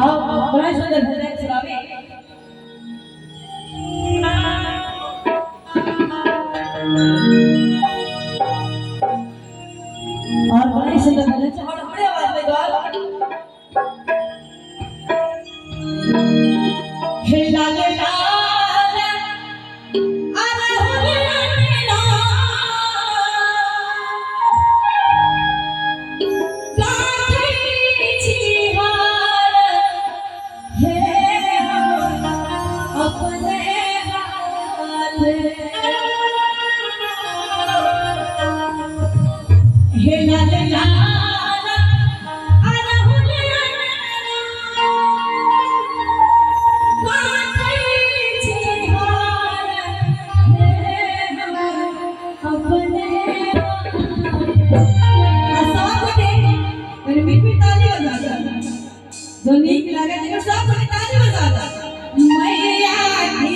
आओ बड़ा सुंदर भजन सुनावे। और बड़ा सुंदर भजन चढ़ बड़े आवाज में गाओ। हे लाल लाल अरहुल लाल लाठी छिहार हे अपने हाथ हे लाल लाल अरहुल लाठी छिहार हे अपने मैंने मीठी ताली बजा जो नीक लगे देखो सब कोई ताली बजा मैया की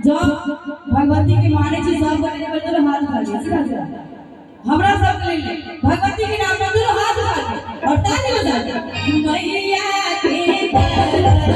जब भगवती के माने छी सब करे पर तो हाथ उठा लिया सीधा सीधा हमरा सब के ले भगवती के नाम में दोनों हाथ उठा के और ताली बजा के मैया के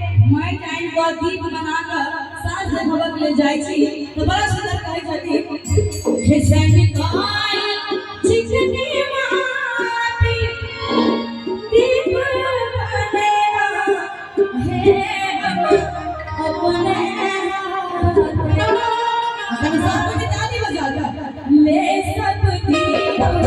दीप बनाकर साथ में भगत ले जाई छी तो बड़ा सुंदर कहै छथि हे सैनिकाई चिकनी माटी दीप बनेरा हे अपने अगर सब कोई ताली बजाता ले सब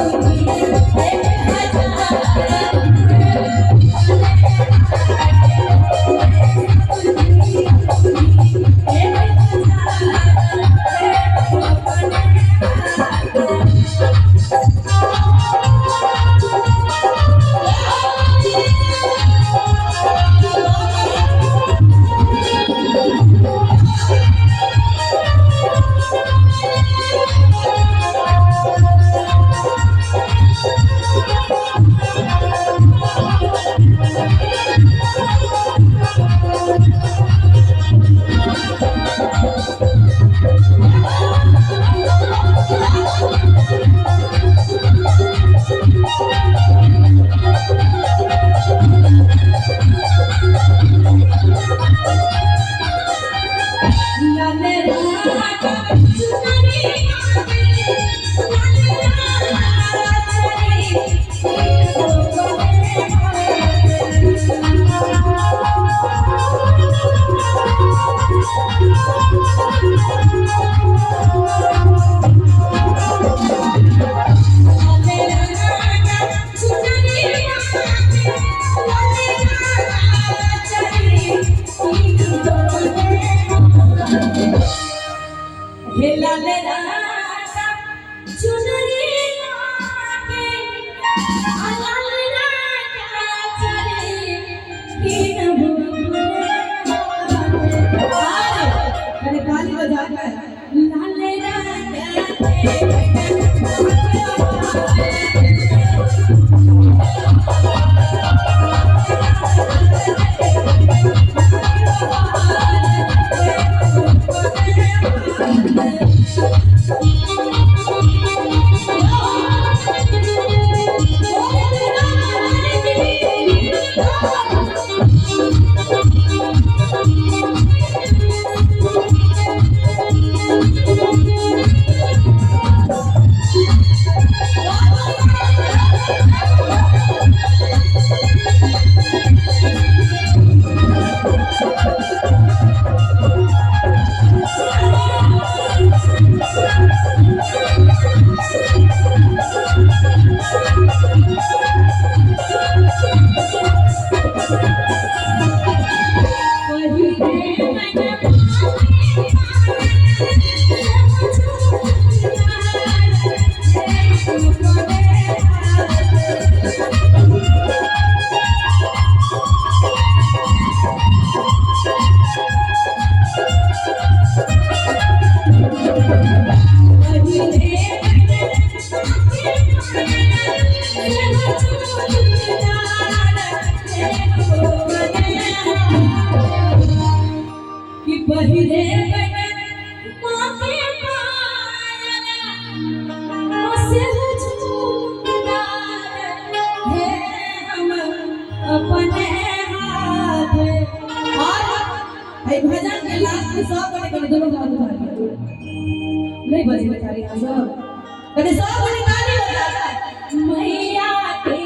लाल राजा चुनरी लागे लाल राजा चले कीन भूले अरे काली बजा के लाल बहिरे माथे पायला से झूमदार है हम अपने हाथ और भाई भजन के लास्ट में सब बने बने दोनों हाथ उठा के नहीं बजे बेचारी सब कने सब बने ताली बजाता मैया के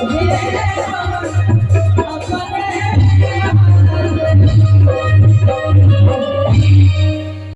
Yeah.